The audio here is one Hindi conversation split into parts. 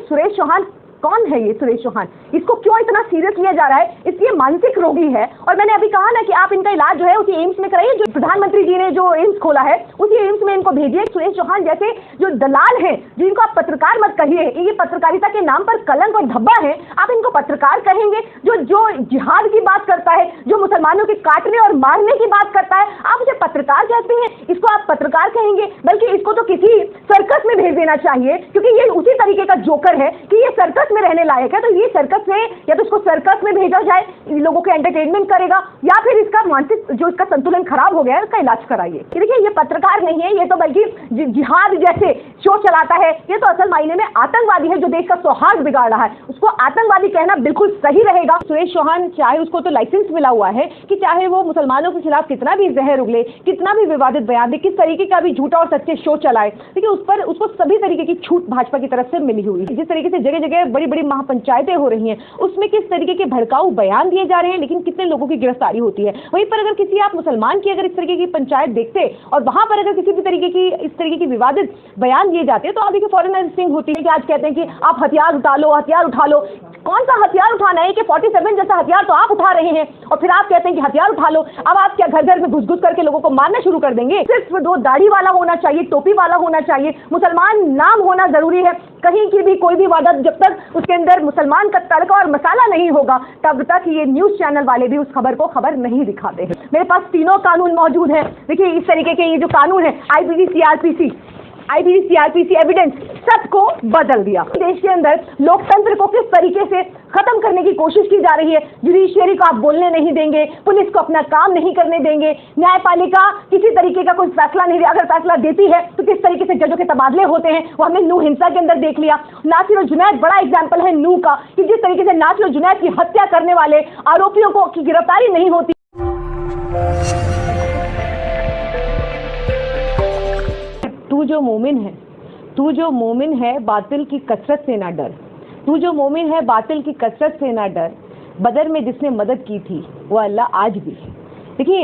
सुरेश चौहान कौन है? ये सुरेश चौहान, इसको क्यों इतना सीरियस लिया जा रहा है? इसलिए मानसिक रोगी है। और मैंने अभी कहा ना कि आप इनका इलाज जो है उसी एम्स में कराइए, जो प्रधानमंत्री जी ने जो एम्स खोला है उसी एम्स में इनको भेजिए। सुरेश चौहान जैसे जो दलाल हैं, जिनको आप पत्रकार मत कहिए, ये पत्रकारिता के नाम पर कलंक और धब्बा है, आप इनको पत्रकार कहेंगे? जो जिहाद की बात करता है, जो मुसलमानों के काटने और मारने की बात करता है, आप उसे पत्रकार कहते हैं? इसको आप पत्रकार कहेंगे? बल्कि इसको तो किसी सर्कस में भेज देना चाहिए, क्योंकि ये उसी तरीके का जोकर है कि ये सर्कस में रहने लायक है। तो ये सर्कस में, या तो इसको सर्कस में भेजा जाए, लोगों के एंटरटेनमेंट करेगा, या फिर इसका मानसिक जो इसका संतुलन खराब हो गया है उसका इलाज कराइए। देखिए, ये पत्रकार नहीं है, ये तो बल्कि जिहाद जैसे शो चलाता है। ये तो असल मायने में आतंकवादी है, जो देश का सौहार्द बिगाड़ रहा है। उसको आतंकवादी कहना बिल्कुल सही रहेगा। सुरेश चौहान, चाहे उसको तो लाइसेंस मिला हुआ है कि चाहे वो मुसलमानों के खिलाफ कितना भी जहर उगले, कितना भी विवादित बयान दे, किस तरीके का भी झूठा और सच्चे शो चलाए, देखिए उस पर उसको सभी तरीके की छूट भाजपा की तरफ से मिली हुई है। जिस तरीके से जगह जगह बड़ी बड़ी महापंचायतें हो रही हैं, उसमें किस तरीके के भड़काऊ बयान दिए जा रहे हैं, लेकिन कितने लोगों की गिरफ्तारी होती है। वहीं पर अगर किसी आप मुसलमान की अगर इस तरीके की पंचायत देखते और वहां पर अगर किसी भी तरीके की इस तरीके की विवादित बयान दिए जाते तो आप देखिए फौरन अरेस्टिंग होती है कि आज कहते हैं कि आप हथियार उठा लो, हथियार उठा लो। कौन सा हथियार उठाना है? कि 47 जैसा हथियार तो आप उठा रहे हैं और फिर आप कहते हैं कि हथियार उठा लो। अब आप क्या घर घर में घुस घुस करके लोगों को मारना शुरू कर देंगे? सिर्फ 2 दाढ़ी वाला होना चाहिए, टोपी वाला होना चाहिए, मुसलमान नाम होना जरूरी है। कहीं की भी कोई भी वादा, जब तक उसके अंदर मुसलमान का तड़का और मसाला नहीं होगा, तब तक ये न्यूज चैनल वाले भी उस खबर को खबर नहीं दिखाते हैं। मेरे पास तीनों कानून मौजूद हैं। देखिए, इस तरीके के ये जो कानून है, IPC एविडेंस सबको बदल दिया। देश के अंदर लोकतंत्र को किस तरीके से खत्म करने की कोशिश की जा रही है। जुडिशियरी को आप बोलने नहीं देंगे, पुलिस को अपना काम नहीं करने देंगे, न्यायपालिका किसी तरीके का कोई फैसला नहीं, अगर फैसला देती है तो किस तरीके से जजों के तबादले होते हैं। वो हमने नूह हिंसा के अंदर देख लिया। नासिर और जुनैद बड़ा एग्जाम्पल है नूह का, कि जिस तरीके से नासिर और जुनैद की हत्या करने वाले आरोपियों को की गिरफ्तारी नहीं होती। तू जो मोमिन है बातिल की कसरत से ना डर। तू जो मोमिन है बातिल की कसरत से ना डर। बदर में जिसने मदद की थी वो अल्लाह आज भी है। देखिए,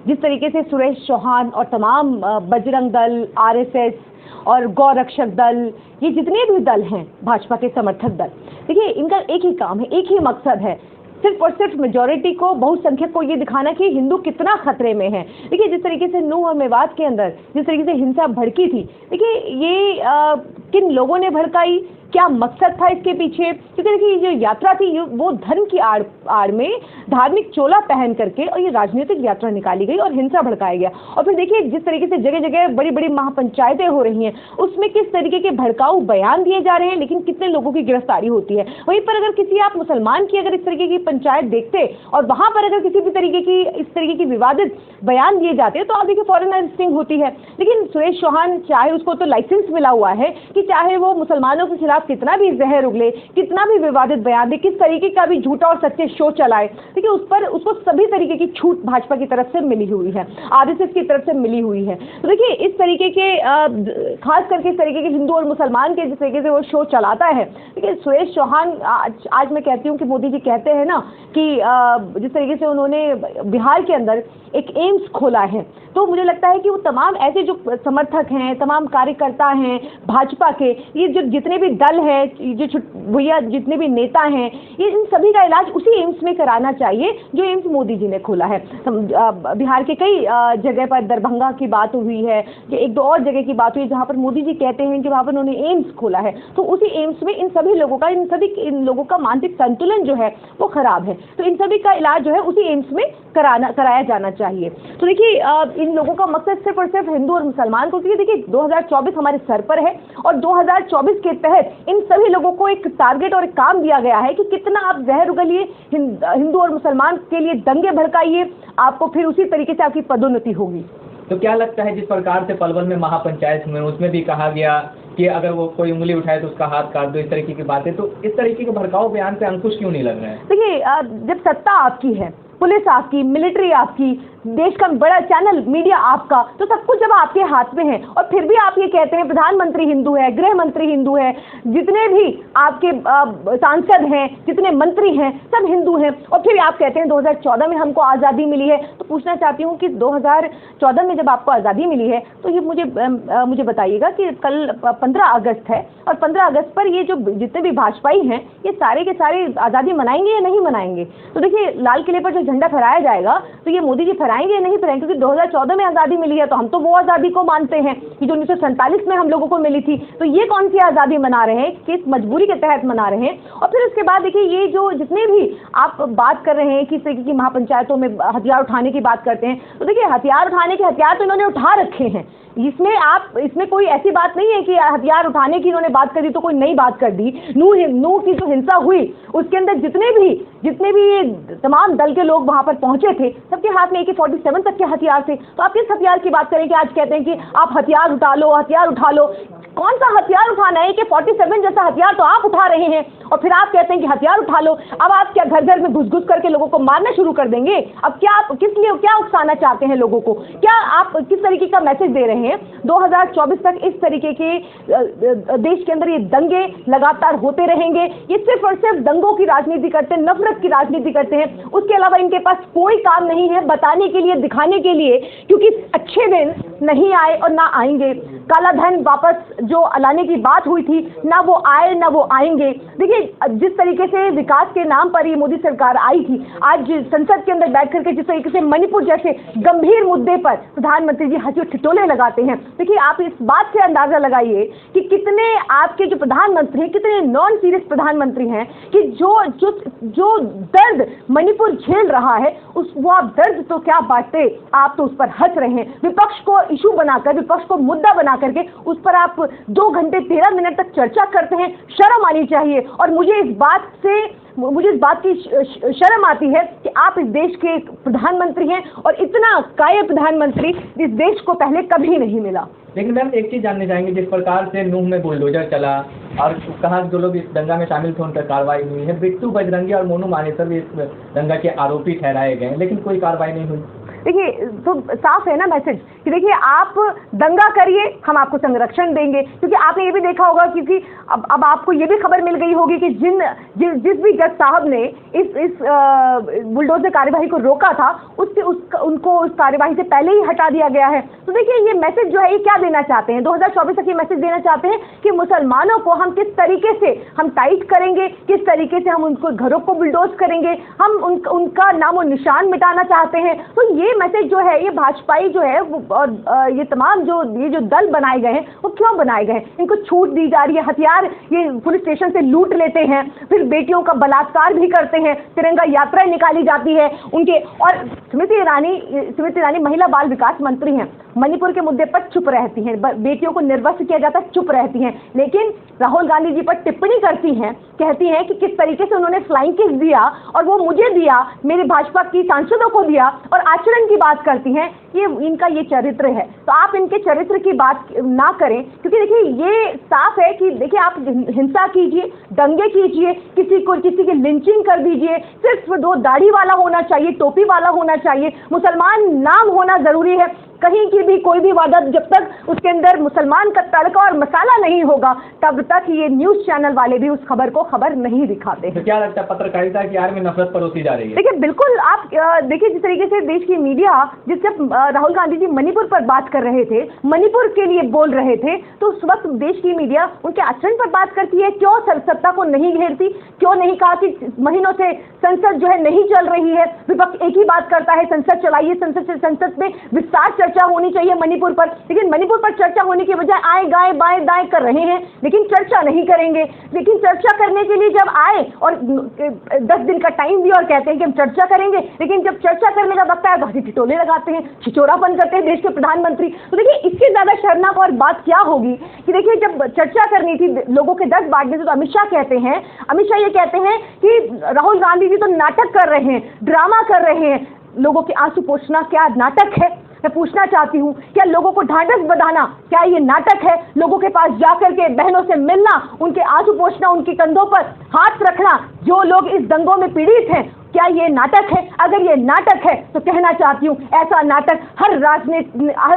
जिस तरीके से सुरेश चौहान और तमाम बजरंग दल, RSS और गौ रक्षक दल, ये जितने भी दल हैं भाजपा के समर्थक दल, देखिए इनका एक ही काम है, एक ही मकसद है, सिर्फ और सिर्फ मेजॉरिटी को, बहुसंख्यक को ये दिखाना कि हिंदू कितना खतरे में है। देखिए, जिस तरीके से नूह और मेवात के अंदर जिस तरीके से हिंसा भड़की थी, देखिए ये किन लोगों ने भड़काई, क्या मकसद था इसके पीछे? क्योंकि देखिए, ये जो यात्रा थी वो धर्म की आड़ में धार्मिक चोला पहन करके और ये राजनीतिक यात्रा निकाली गई और हिंसा भड़काया गया। और फिर देखिए, जिस तरीके से जगह जगह बड़ी बड़ी महापंचायतें हो रही हैं, उसमें किस तरीके के भड़काऊ बयान दिए जा रहे हैं, लेकिन कितने लोगों की गिरफ्तारी होती है। वहीं पर अगर किसी आप मुसलमान की अगर इस तरीके की पंचायत देखते और वहां पर अगर किसी भी तरीके की इस तरीके की विवादित बयान दिए जाते तो आप देखिए फौरन अरेस्टिंग होती है। लेकिन सुरेश चौहान, चाहे उसको तो लाइसेंस मिला हुआ है कि चाहे वो मुसलमानों के खिलाफ कितना भी जहर उगले, कितना भी विवादित बयान दे, किस तरीके का भी झूठा और सच्चे शो चलाए, देखिए उस पर उसको सभी तरीके की छूट भाजपा की तरफ से मिली हुई है, RSS की तरफ से मिली हुई है। तो देखिए, इस तरीके के खास करके इस तरीके के हिंदू और मुसलमान के जिस तरीके से वो शो चलाता है, देखिए सुरेश चौहान, आज मैं कहती हूँ कि मोदी जी कहते हैं ना कि जिस तरीके से उन्होंने बिहार के अंदर एक एम्स खोला है, तो मुझे लगता है कि वो तमाम ऐसे जो समर्थक हैं, तमाम कार्यकर्ता हैं भाजपा के, ये जो जितने भी दल हैं, जो भैया जितने भी नेता हैं, ये इन सभी का इलाज उसी एम्स में कराना चाहिए जो एम्स मोदी जी ने खोला है। बिहार के कई जगह पर दरभंगा की बात हुई है, एक दो और जगह की बात हुई जहाँ पर मोदी जी कहते हैं कि वहाँ पर उन्होंने एम्स खोला है, तो उसी एम्स में इन लोगों का मानसिक संतुलन जो है वो खराब है, तो इन सभी का इलाज जो है उसी एम्स में कराया जाना चाहिए। तो देखिए, इन लोगों का मकसद सिर्फ और सिर्फ हिंदू और मुसलमान को, क्योंकि देखिए 2024 हमारे सर पर है और 2024 के तहत इन सभी लोगों को एक टारगेट और एक काम दिया गया है कि कितना आप जहर उगलिए, हिंदू और मुसलमान के लिए दंगे भड़काइए, आपको फिर उसी तरीके से आपकी पदोन्नति होगी। तो क्या लगता है, जिस प्रकार से पलवल में महापंचायत हुए उसमें भी कहा गया कि अगर वो कोई उंगली उठाए तो उसका हाथ काट दो, इस तरीके की बातें, तो इस तरीके के भड़काऊ बयान पे अंकुश क्यों नहीं लग रहा है? देखिए, जब सत्ता आपकी है पुलिस आपकी, मिलिट्री आपकी, देश का बड़ा चैनल मीडिया आपका, तो सब कुछ जब आपके हाथ में है और फिर भी आप ये कहते हैं प्रधानमंत्री हिंदू है, गृह मंत्री हिंदू है, जितने भी आपके सांसद हैं, जितने मंत्री हैं, सब हिंदू हैं, और फिर आप कहते हैं 2014 में हमको आज़ादी मिली है। तो पूछना चाहती हूँ कि 2014 में जब आपको आज़ादी मिली है तो ये मुझे बताइएगा कि कल 15 अगस्त है और 15 अगस्त पर ये जो जितने भी भाजपाई हैं ये सारे के सारे आज़ादी मनाएंगे या नहीं मनाएंगे? तो देखिए, लाल किले पर जो झंडा फहराया जाएगा तो ये मोदी जी फहराएंगे या नहीं फहराएंगे? क्योंकि 2014 में आज़ादी मिली है तो हम तो वो आज़ादी को मानते हैं कि जो 1947 में हम लोगों को मिली थी। तो ये कौन सी आज़ादी मना रहे हैं, किस मजबूरी के तहत मना रहे हैं? और फिर उसके बाद देखिए, ये जो जितने भी आप बात कर रहे हैं किस तरीके की महापंचायतों में हथियार उठाने की बात करते हैं, तो देखिए हथियार उठाने के हथियार तो इन्होंने उठा रखे हैं। इसमें कोई ऐसी बात नहीं है कि हथियार उठाने की इन्होंने बात कर दी तो कोई नई बात कर दी। नूह की जो हिंसा हुई उसके अंदर जितने भी ये तमाम दल के लोग वहां पर पहुंचे थे, सबके हाथ में AK-47 तक के हथियार थे। तो आप किस हथियार की बात करें कि आज कहते हैं कि आप हथियार उठा लो, हथियार उठा लो? कौन सा हथियार उठाना है? AK-47 जैसा हथियार तो आप उठा रहे हैं और फिर आप कहते हैं कि हथियार उठा लो। अब आप क्या घर घर में घुस करके लोगों को मारना शुरू कर देंगे? अब क्या आप किस लिए क्या उकसाना चाहते हैं लोगों को? क्या आप किस तरीके का मैसेज दे रहे हैं? 2024 तक इस तरीके के देश के अंदर ये दंगे लगातार होते रहेंगे। ये सिर्फ और सिर्फ दंगों की राजनीति करते हैं, नफरत की राजनीति करते हैं। उसके अलावा इनके पास कोई काम नहीं है बताने के लिए, दिखाने के लिए, क्योंकि अच्छे दिन नहीं आए और ना आएंगे। काला धन वापस जो लाने की बात हुई थी, ना वो आए ना वो आएंगे। देखिए, जिस तरीके से विकास के नाम पर ये मोदी सरकार आई थी, आज संसद के अंदर बैठ करके जिस तरीके से मणिपुर जैसे गंभीर मुद्दे पर प्रधानमंत्री जी हंसी ठिठोले लगाते हैं, देखिए आप इस बात से अंदाजा लगाइए कि कितने आपके जो प्रधानमंत्री हैं, कितने नॉन सीरियस प्रधानमंत्री हैं कि जो दर्द मणिपुर झेल रहा है वो आप दर्द तो क्या बांटते, आप तो उस पर हंस रहे हैं। विपक्ष को इशू बनाकर, विपक्ष को मुद्दा बना करके उस पर आप 2 घंटे 13 मिनट तक चर्चा करते हैं। शर्म आनी चाहिए। और मुझे इस बात की शर्म आती है कि आप इस देश के प्रधानमंत्री हैं और इतना कायर प्रधानमंत्री इस देश को पहले कभी नहीं मिला। लेकिन मैम एक चीज़ जानना चाहेंगे, जिस प्रकार से नूह में बुलडोजर चला और कहा जो लोग इस दंगा में शामिल थे उन पर कार्रवाई हुई है, बिट्टू बजरंगी और मोनू मानेसर भी इस दंगा के आरोपी ठहराए गए हैं, लेकिन कोई कार्रवाई नहीं हुई। देखिए, तो साफ है ना मैसेज कि देखिए आप दंगा करिए, हम आपको संरक्षण देंगे। क्योंकि आपने ये भी देखा होगा, क्योंकि अब आपको ये भी खबर मिल गई होगी कि जिस भी जज साहब ने इस बुलडोजर कार्यवाही को रोका था उनको उस कार्यवाही से पहले ही हटा दिया गया है। तो देखिए, ये मैसेज जो है ये क्या देना चाहते हैं? 2024 तक ये मैसेज देना चाहते हैं कि मुसलमानों को हम किस तरीके से हम टाइट करेंगे, किस तरीके से हम उनको घरों को बुलडोज करेंगे, हम उनका नामो निशान मिटाना चाहते हैं। तो ये मैसेज जो है, ये भाजपाई जो है और ये तमाम ये जो दल बनाए गए हैं वो क्यों बनाए गए हैं? इनको छूट दी जा रही है, हथियार ये पुलिस स्टेशन से लूट लेते हैं, फिर बेटियों का बलात्कार भी करते हैं, तिरंगा यात्राएं निकाली जाती है उनके। और स्मृति ईरानी महिला बाल विकास मंत्री हैं, मणिपुर के मुद्दे पर चुप रहती हैं, बेटियों को निर्वस्त्र किया जाता है, चुप रहती हैं। लेकिन राहुल गांधी जी पर टिप्पणी करती हैं, कहती हैं कि किस तरीके से उन्होंने फ्लाइंग किस दिया और वो मुझे दिया, मेरे भाजपा की सांसदों को दिया, और आचरण की बात करती हैं। इनका ये चरित्र है। तो आप इनके चरित्र की बात ना करें, क्योंकि देखिए ये साफ है कि देखिए आप हिंसा कीजिए, दंगे कीजिए, किसी की लिंचिंग कर दीजिए, सिर्फ 2 दाढ़ी वाला होना चाहिए, टोपी वाला होना चाहिए, मुसलमान नाम होना जरूरी है। कहीं की भी कोई भी वादा जब तक उसके अंदर मुसलमान का तड़का और मसाला नहीं होगा तब तक ये न्यूज़ चैनल वाले भी उस खबर को खबर नहीं दिखाते। तो क्या लगता है पत्रकारिता की आड़ में नफरत परोसी जा रही है? देखिए, बिल्कुल आप देखिए जिस तरीके से देश की मीडिया जब राहुल गांधी जी मणिपुर पर बात कर रहे थे, मणिपुर के लिए बोल रहे थे, तो उस वक्त देश की मीडिया उनके आचरण पर बात करती है। क्यों सत्ता को नहीं घेरती? क्यों नहीं कहा कि महीनों से संसद जो है नहीं चल रही है? विपक्ष एक ही बात करता है, संसद चलाइए, संसद में विस्तार चर्चा होनी चाहिए मणिपुर पर। लेकिन मणिपुर पर चर्चा होने के बजाय आए गाए बाएं दाएं कर रहे हैं, लेकिन चर्चा नहीं करेंगे। लेकिन चर्चा करने के लिए जब आए और 10 दिन का टाइम दिया और कहते हैं कि हम चर्चा करेंगे, लेकिन जब चर्चा करने का वक्त आया तो हंसी ठिठोले लगाते हैं, छिचोरापन करते हैं देश के प्रधानमंत्री। तो देखिए, इससे ज्यादा शर्मनाक और बात क्या होगी कि देखिए जब चर्चा करनी थी लोगों के 10 बांटने से, तो अमित शाह ये कहते हैं कि राहुल गांधी जी तो नाटक कर रहे हैं, ड्रामा कर रहे हैं। लोगों के आंसू पोंछना क्या नाटक है? मैं पूछना चाहती हूँ, क्या लोगों को ढांढस बंधाना क्या ये नाटक है? लोगों के पास जाकर के बहनों से मिलना, उनके आंसू पोंछना, उनके कंधों पर हाथ रखना, जो लोग इस दंगों में पीड़ित हैं क्या ये नाटक है? अगर ये नाटक है तो कहना चाहती हूँ ऐसा नाटक हर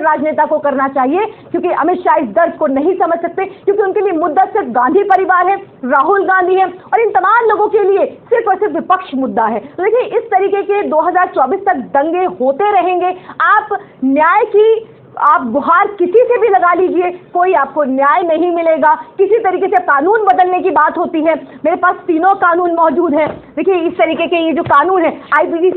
राजनेता को करना चाहिए, क्योंकि अमित शाह इस दर्द को नहीं समझ सकते, क्योंकि उनके लिए मुद्दा सिर्फ गांधी परिवार है, राहुल गांधी है, और इन तमाम लोगों के लिए सिर्फ और सिर्फ विपक्ष मुद्दा है। तो देखिए, इस तरीके के 2024 तक दंगे होते रहेंगे। आप न्याय की आप गुहार किसी से भी लगा लीजिए, कोई आपको न्याय नहीं मिलेगा। किसी तरीके से कानून बदलने की बात होती है, मेरे पास तीनों कानून मौजूद हैं। देखिए, इस तरीके के ये जो कानून है, आईपीसी,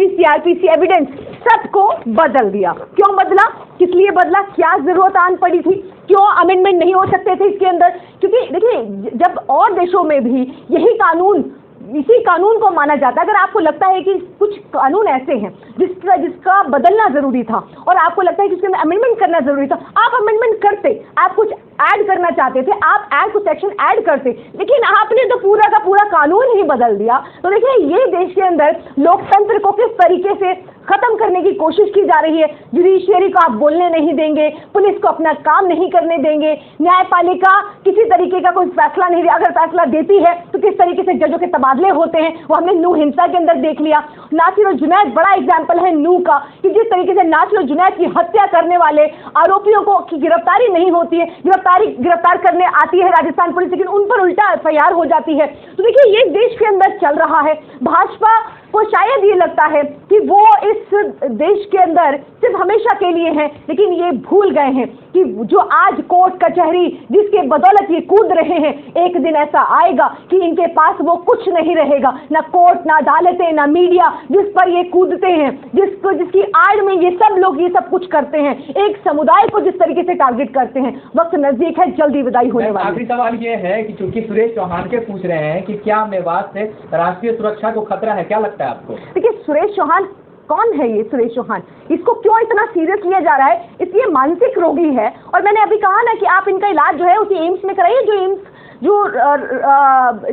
सीआरपीसी एविडेंस, सबको बदल दिया। क्यों बदला? किस लिए बदला? क्या जरूरत आन पड़ी थी? क्यों अमेंडमेंट नहीं हो सकते थे इसके अंदर? क्योंकि देखिए, जब और देशों में भी यही कानून, इसी कानून को माना जाता है, अगर आपको लगता है कि कुछ कानून ऐसे हैं जिसका बदलना जरूरी था और आपको लगता है कि इसके अंदर अमेंडमेंट करना जरूरी था, आप अमेंडमेंट करते। आप कुछ ऐड करना चाहते थे, आप कुछ सेक्शन ऐड करते, लेकिन आपने तो पूरा का पूरा कानून ही बदल दिया। तो देखिए, ये देश के अंदर लोकतंत्र को किस तरीके से खत्म करने की कोशिश की जा रही है। जुडिशियरी को आप बोलने नहीं देंगे, पुलिस को अपना काम नहीं करने देंगे, न्यायपालिका किसी तरीके का कोई फैसला नहीं, अगर फैसला देती है तो किस तरीके से जजों के तबादले होते हैं, वो हमने नूह हिंसा के अंदर देख लिया। नासिर और जुनैद बड़ा एग्जाम्पल है नूह का, कि जिस तरीके से नासिर और जुनैद की हत्या करने वाले आरोपियों को की गिरफ्तारी नहीं होती है, गिरफ्तार करने आती है राजस्थान पुलिस, लेकिन उन पर उल्टा एफआईआर हो जाती है। तो देखिए, ये देश के अंदर चल रहा है। भाजपा को शायद ये लगता है कि वो इस देश के अंदर सिर्फ हमेशा के लिए हैं, लेकिन ये भूल गए हैं कि जो आज कोर्ट कचहरी जिसके बदौलत ये कूद रहे हैं, एक दिन ऐसा आएगा कि इनके पास वो कुछ नहीं रहेगा, ना कोर्ट, ना अदालतें, ना मीडिया, जिस पर ये कूदते हैं, जिसकी आड़ में ये सब लोग ये सब कुछ करते हैं, एक समुदाय को जिस तरीके से टारगेट करते हैं। वक्त नजदीक है, जल्दी विदाई होने वाली है। आखिरी सवाल ये है कि चूंकि सुरेश चौहान के पूछ रहे हैं कि क्या मेवात से राष्ट्रीय सुरक्षा को खतरा है, क्या लगता है आपको? देखिए, सुरेश चौहान कौन है? ये सुरेश चौहान, इसको क्यों इतना सीरियस लिया जा रहा है? इसलिए मानसिक रोगी है, और मैंने अभी कहा ना कि आप इनका इलाज जो है उसी एम्स में कराइए, जो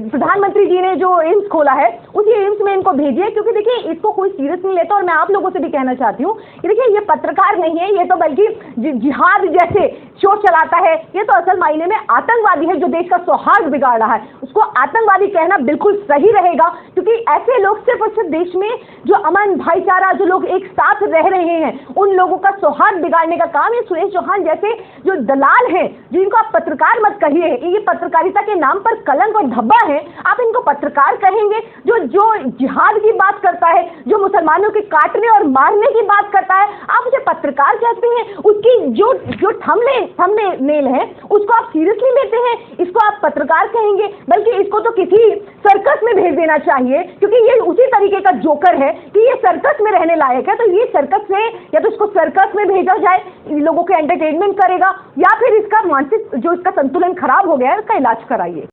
प्रधानमंत्री जी ने जो एम्स खोला है उसी एम्स में इनको भेजिए, क्योंकि देखिए, इसको कोई सीरियस नहीं लेता। और मैं आप लोगों से भी कहना चाहती हूँ कि देखिए, ये पत्रकार नहीं है, ये तो बल्कि जिहाद जैसे शो चलाता है। ये तो असल मायने में आतंकवादी है, जो देश का सौहार्द बिगाड़ रहा है। उसको आतंकवादी कहना बिल्कुल सही रहेगा, क्योंकि ऐसे लोग सिर्फ और सिर्फ देश में जो अमन, भाईचारा, जो लोग एक साथ रह रहे हैं, उन लोगों का सौहार्द बिगाड़ने का काम ये सुरेश चौहान जैसे जो दलाल हैं, जिनको आप पत्रकार मत कहिए, ये पत्रकारिता के नाम पर कलंक और धब्बा है, आप इनको पत्रकार कहेंगे? जो जिहाद की बात करता है, जो मुसलमानों के काटने और मारने की बात करता है, आप उसे पत्रकार कहते हैं? उसकी जो थंबनेल है उसको आप सीरियसली लेते हैं? इसको आप पत्रकार कहेंगे? बल्कि इसको तो किसी सर्कस में भेज देना चाहिए, क्योंकि ये उसी तरीके का जोकर है कि ये सर्कस में रहने लायक है। तो ये सर्कस में, या तो इसको सर्कस में भेजा जाए, लोगों के एंटरटेनमेंट करेगा, या फिर इसका मानसिक जो इसका संतुलन खराब हो गया है उसका इलाज कराइए।